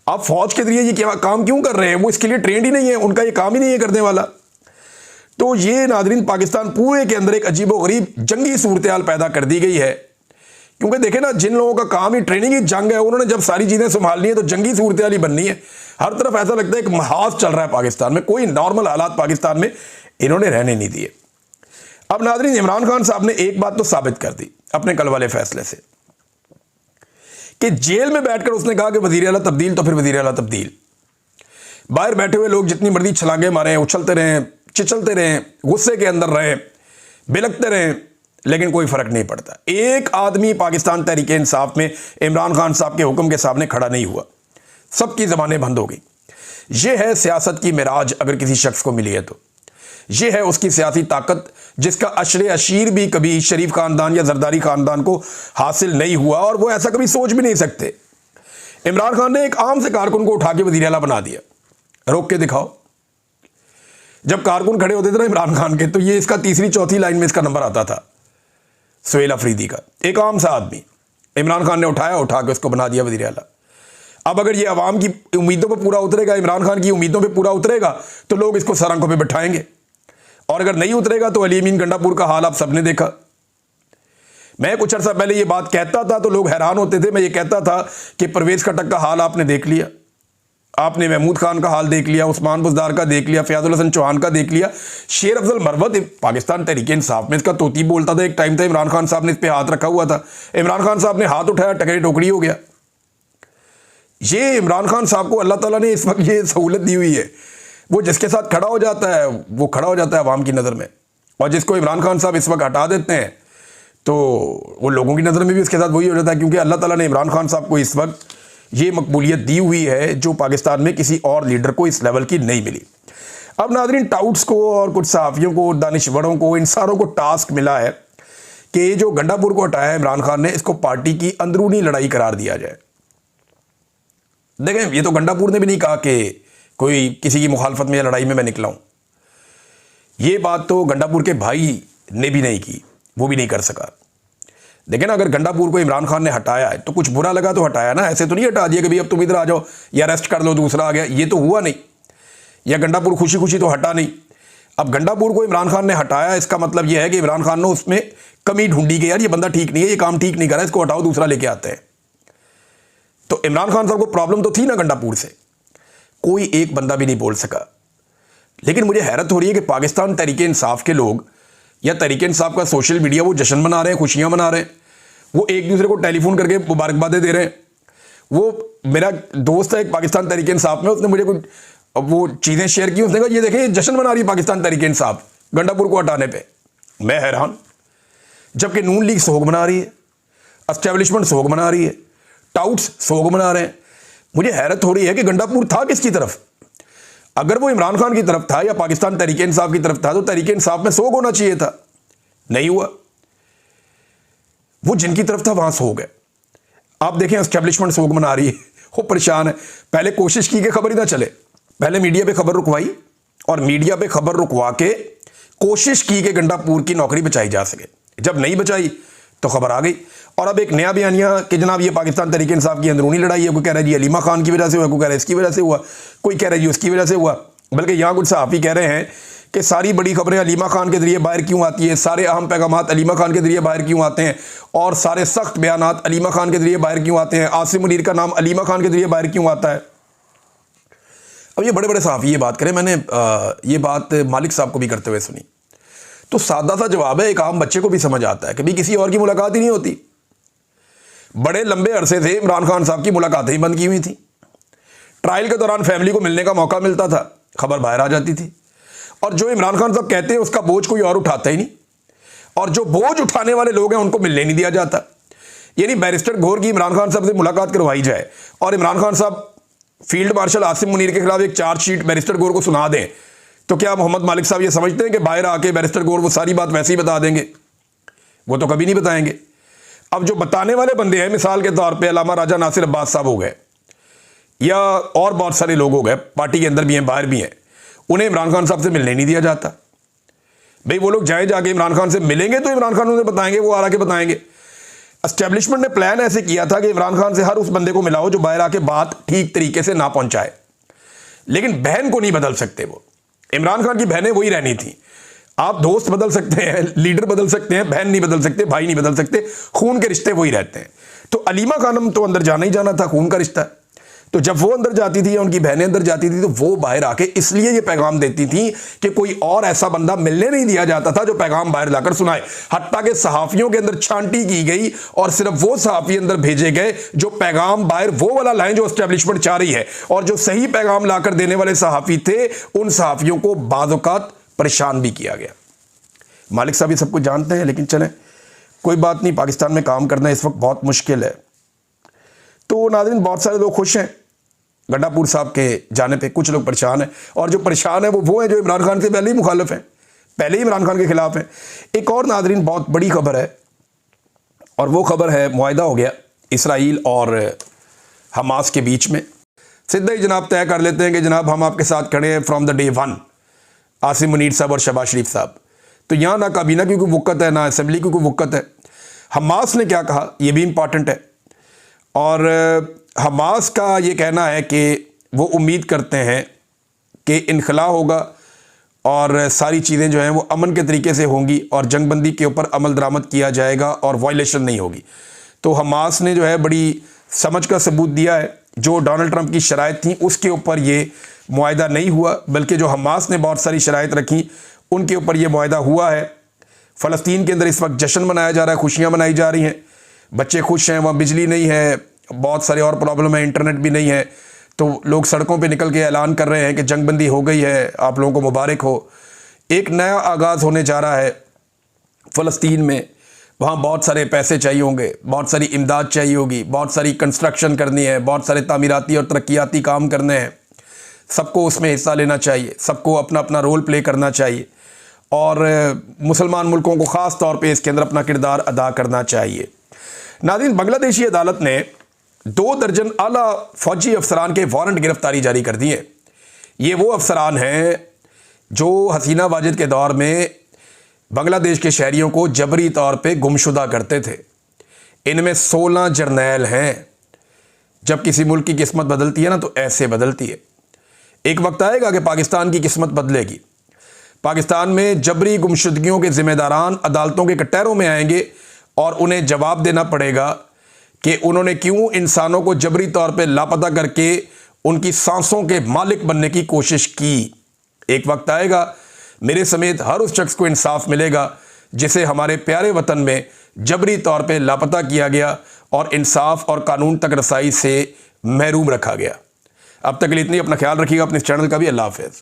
आप फौज के जरिए ये क्या काम क्यों कर रहे हैं? वो इसके लिए ट्रेंड ही नहीं है, उनका ये काम ही नहीं है करने वाला। तो ये नाज़रीन पाकिस्तान पूरे के अंदर एक अजीबोगरीब जंगी सूरत पैदा कर दी गई है। क्योंकि देखें ना, जिन लोगों का काम ही ट्रेनिंग ही जंग है, उन्होंने जब सारी चीज़ें संभालनी है तो जंगी सूरत ही बननी है। हर तरफ ऐसा लगता है एक महाज चल रहा है पाकिस्तान में, कोई नॉर्मल हालात पाकिस्तान में इन्होंने रहने नहीं दिए। अब नाज़रीन, इमरान खान साहब ने एक बात तो साबित कर दी अपने कल वाले फैसले से कि जेल में बैठकर उसने कहा कि वज़ीर आला तब्दील तो फिर वज़ीर आला तब्दील। बाहर बैठे हुए लोग जितनी मर्जी छलांगे मारें, उछलते रहें, चिचलते रहें, गुस्से के अंदर रहें, बिलकते रहें, लेकिन कोई फर्क नहीं पड़ता। एक आदमी पाकिस्तान तहरीक इंसाफ में इमरान खान साहब के हुक्म के सामने खड़ा नहीं हुआ, सबकी ज़बानें बंद हो गई। यह है सियासत की मिराज अगर किसी शख्स को मिली है तो। यह है उसकी सियासी ताकत जिसका अशरे अशीर भी कभी शरीफ खानदान या जरदारी खानदान को हासिल नहीं हुआ, और वो ऐसा कभी सोच भी नहीं सकते। इमरान खान ने एक आम से कारकुन को उठा के वज़ीर आला बना दिया। रोक के दिखाओ। जब कारकुन खड़े होते थे ना इमरान खान के, तो ये इसका तीसरी चौथी लाइन में इसका नंबर आता था, सुहेल अफरीदी का। एक आम सा आदमी इमरान खान ने उठा के उसको बना दिया वज़ीर आला। अब अगर ये अवाम की उम्मीदों पर पूरा उतरेगा, इमरान खान की उम्मीदों पर पूरा उतरेगा, तो लोग इसको सरांखों पे बिठाएंगे, और अगर नहीं उतरेगा तो अली अमीन गंडापुर का हाल आप सबने देखा। मैं कुछ अर्सा पहले ये बात कहता था तो लोग हैरान होते थे। मैं ये कहता था कि परवेज खटक का हाल आपने देख लिया, आपने महमूद खान का हाल देख लिया, उस्मान बुज़दार का देख लिया, फयाजुल हसन चौहान का देख लिया, शेर अफजल मरवत पाकिस्तान तहरीक इंसाफ में इसका तोती बोलता था। एक टाइम था इमरान खान साहब ने इस पर हाथ रखा हुआ था, इमरान खान साहब ने हाथ उठाया, टकरी टोकरी हो गया। ये इमरान खान साहब को अल्लाह ताला ने इस वक्त ये सहूलत दी हुई है, वो जिसके साथ खड़ा हो जाता है वो खड़ा हो जाता है अवाम की नज़र में, और जिसको इमरान खान साहब इस वक्त हटा देते हैं तो वो लोगों की नज़र में भी उसके साथ वही हो जाता है। क्योंकि अल्लाह ताला ने इमरान खान साहब को इस वक्त ये मकबूलियत दी हुई है जो पाकिस्तान में किसी और लीडर को इस लेवल की नहीं मिली। अब नाज़रीन, टाउट्स को और कुछ सहाफ़ियों को, दानिश्वरों को, इन सारों को टास्क मिला है कि ये जो गंडापुर को हटाया है इमरान खान ने, इसको पार्टी की अंदरूनी लड़ाई करार दिया जाए। देखें, ये तो गंडापुर ने भी नहीं कहा कि कोई किसी की मुखालफत में या लड़ाई में मैं निकला हूं। ये बात तो गंडापुर के भाई ने भी नहीं की, वो भी नहीं कर सका। देखें ना, अगर गंडापुर को इमरान खान ने हटाया है तो कुछ बुरा लगा तो हटाया ना, ऐसे तो नहीं हटा दिया कि भाई अब तुम इधर आ जाओ या अरेस्ट कर लो, दूसरा आ गया। ये तो हुआ नहीं। या गंडापुर खुशी खुशी तो हटा नहीं। अब गंडापुर को इमरान खान ने हटाया, इसका मतलब यह है कि इमरान खान ने उसमें कमी ढूंढी कि यार ये बंदा ठीक नहीं है, ये काम ठीक नहीं कर रहा है, इसको हटाओ, दूसरा लेके आते हैं। तो इमरान खान साहब को प्रॉब्लम तो थी ना गंडापुर से, कोई एक बंदा भी नहीं बोल सका। लेकिन मुझे हैरत हो रही है कि पाकिस्तान तहरीक इंसाफ के लोग या तहरीक इंसाफ का सोशल मीडिया, वो जश्न मना रहे हैं, खुशियां मना रहे हैं, वो एक दूसरे को टेलीफोन करके मुबारकबादें दे रहे हैं। वो मेरा दोस्त है एक पाकिस्तान तहरीक इंसाफ में, उसने मुझे कुछ वो चीज़ें शेयर की, उसने कहा ये देखें जश्न मना रही है पाकिस्तान तहरीक इंसाफ गंडापुर को हटाने पर। मैं हैरान, जबकि नून लीग सोग मना रही है, एस्टेब्लिशमेंट सोग मना रही है, टाउट्स सोग मना रहे हैं। मुझे हैरत हो रही है कि गंडापुर था किसकी तरफ? अगर वो इमरान खान की तरफ था या पाकिस्तान तहरीक इंसाफ की तरफ था तो तहरीक इंसाफ में सोग होना चाहिए था, नहीं हुआ। वो जिनकी तरफ था वहां सोग है। आप देखें एस्टेब्लिशमेंट सोग मना रही है, वो परेशान है। पहले कोशिश की कि खबर ही ना चले, पहले मीडिया पे खबर रुकवाई, और मीडिया पे खबर रुकवा के कोशिश की कि गंडापुर की नौकरी बचाई जा सके। जब नहीं बचाई तो खबर आ गई, और अब एक नया बयानिया कि जनाब ये पाकिस्तान तहरीक इंसाफ की अंदरूनी लड़ाई है। कोई कह रहा है जी अलीमा खान की वजह से हुआ, कोई कह रहा है इसकी वजह से हुआ, कोई कह रहा है जी उसकी वजह से हुआ। बल्कि यहाँ कुछ सहाफ़ी कह रहे हैं कि सारी बड़ी खबरें अलीमा खान के जरिए बाहर क्यों आती है, सारे अहम पैगामात अलीमा खान के जरिए बाहर क्यों आते हैं, और सारे सख्त बयानात अलीमा खान के जरिए बाहर क्यों आते हैं, आसिम मुनीर का नाम अलीमा खान के जरिए बाहर क्यों आता है। अब ये बड़े बड़े सहाफ़ी ये बात करें, मैंने ये बात मालिक साहब को भी करते हुए सुनी, तो सादा सा जवाब है, एक आम बच्चे को भी समझ आता है कि भाई किसी और की मुलाकात ही नहीं होती। बड़े लंबे अरसे से इमरान खान साहब की मुलाकातें ही बंद की हुई थी। ट्रायल के दौरान फैमिली को मिलने का मौका मिलता था, खबर बाहर आ जाती थी, और जो इमरान खान साहब कहते हैं उसका बोझ कोई और उठाता ही नहीं, और जो बोझ उठाने वाले लोग हैं उनको मिलने नहीं दिया जाता। यानी बैरिस्टर गौर की इमरान खान साहब से मुलाकात करवाई जाए और इमरान खान साहब फील्ड मार्शल आसिम मुनीर के खिलाफ एक चार्जशीट बैरिस्टर गौर को सुना दें, तो क्या मोहम्मद मालिक साहब ये समझते हैं कि बाहर आके बैरिस्टर गौर वो सारी बात वैसे ही बता देंगे? वो तो कभी नहीं बताएंगे। अब जो बताने वाले बंदे हैं, मिसाल के तौर पे अल्लामा राजा नासिर अब्बास साहब हो गए, या और बहुत सारे लोग हो गए, पार्टी के अंदर भी हैं बाहर भी हैं, उन्हें इमरान खान साहब से मिलने नहीं दिया जाता। भाई वो लोग जाए जाके इमरान खान से मिलेंगे तो इमरान खान उन्हें बताएंगे, वो आ के बताएंगे। एस्टेब्लिशमेंट ने प्लान ऐसे किया था कि इमरान खान से हर उस बंदे को मिलाओ जो बाहर आके बात ठीक तरीके से ना पहुंचाए, लेकिन बहन को नहीं बदल सकते। वो इमरान खान की बहनें वही रहनी थी। आप दोस्त बदल सकते हैं, लीडर बदल सकते हैं, बहन नहीं बदल सकते, भाई नहीं बदल सकते, खून के रिश्ते वही रहते हैं। तो अलीमा खानम तो अंदर जाना ही जाना था, खून का रिश्ता है। तो जब वो अंदर जाती थी या उनकी बहनें अंदर जाती थी तो वो बाहर आके इसलिए ये पैगाम देती थी कि कोई और ऐसा बंदा मिलने नहीं दिया जाता था जो पैगाम बाहर लाकर सुनाए। हत्ता के सहाफियों के अंदर छांटी की गई और सिर्फ वो सहाफी अंदर भेजे गए जो पैगाम बाहर वो वाला लाएं जो एस्टेब्लिशमेंट चाह रही है, और जो सही पैगाम लाकर देने वाले सहाफी थे उन सहाफियों को बाज़ औक़ात परेशान भी किया गया। मालिक साहब ये सब कुछ जानते हैं, लेकिन चलें कोई बात नहीं, पाकिस्तान में काम करना इस वक्त बहुत मुश्किल है। तो नाज़रीन, बहुत सारे लोग खुश हैं गंडापुर साहब के जाने पे, कुछ लोग परेशान हैं, और जो परेशान है वो हैं जो इमरान खान से पहले ही मुखालिफ हैं, पहले ही इमरान खान के खिलाफ हैं। एक और नाज़रीन बहुत बड़ी खबर है, और वो खबर है मुआहदा हो गया इसराइल और हमास के बीच में। सीधा ही जनाब तय कर लेते हैं कि जनाब हम आपके साथ खड़े हैं from the day one, Asim Munir साहब और शहबाज शरीफ साहब। तो यहाँ ना काबीना की कोई वक़्त है, ना असम्बली की कोई वक़्त है। हमास ने क्या कहा ये भी इम्पॉर्टेंट है, और हमास का ये कहना है कि वो उम्मीद करते हैं कि इनखला होगा और सारी चीज़ें जो हैं वो अमन के तरीके से होंगी और जंगबंदी के ऊपर अमल दरामद किया जाएगा और वायलेशन नहीं होगी। तो हमास ने जो है बड़ी समझ का सबूत दिया है। जो डोनाल्ड ट्रंप की शराइत थी उसके ऊपर ये मुआहदा नहीं हुआ, बल्कि जो हमास ने बहुत सारी शराइत रखी उनके ऊपर ये मुआहदा हुआ है। फ़लस्तीन के अंदर इस वक्त जश्न मनाया जा रहा है, खुशियाँ मनाई जा रही हैं, बच्चे खुश हैं, वहाँ बिजली नहीं है, बहुत सारे और प्रॉब्लम है, इंटरनेट भी नहीं है, तो लोग सड़कों पे निकल के ऐलान कर रहे हैं कि जंगबंदी हो गई है, आप लोगों को मुबारक हो। एक नया आगाज़ होने जा रहा है फ़लस्तीन में। वहाँ बहुत सारे पैसे चाहिए होंगे, बहुत सारी इमदाद चाहिए होगी, बहुत सारी कंस्ट्रक्शन करनी है, बहुत सारे तामीराती और तरक्याती काम करने हैं। सबको उसमें हिस्सा लेना चाहिए, सबको अपना अपना रोल प्ले करना चाहिए, और मुसलमान मुल्कों को ख़ास तौर पे इसके अंदर अपना किरदार अदा करना चाहिए। नाज़रीन, बांग्लादेशी अदालत ने 2 दर्जन आला फ़ौजी अफसरान के वारंट गिरफ्तारी जारी कर दिए। ये वो अफसरान हैं जो हसीना वाजिद के दौर में बांग्लादेश के शहरियों को जबरी तौर पे गुमशुदा करते थे। इनमें 16 जर्नैल हैं। जब किसी मुल्क की किस्मत बदलती है ना तो ऐसे बदलती है। एक वक्त आएगा कि पाकिस्तान की किस्मत बदलेगी। पाकिस्तान में जबरी गुमशुदगियों के ज़िम्मेदारान अदालतों के कटहरों में आएंगे और उन्हें जवाब देना पड़ेगा कि उन्होंने क्यों इंसानों को जबरी तौर पे लापता करके उनकी सांसों के मालिक बनने की कोशिश की। एक वक्त आएगा मेरे समेत हर उस शख्स को इंसाफ मिलेगा जिसे हमारे प्यारे वतन में जबरी तौर पे लापता किया गया और इंसाफ और कानून तक रसाई से महरूम रखा गया। अब तक के लिए इतनी, अपना ख्याल रखिएगा, अपने चैनल का भी। अल्लाह हाफ़िज़।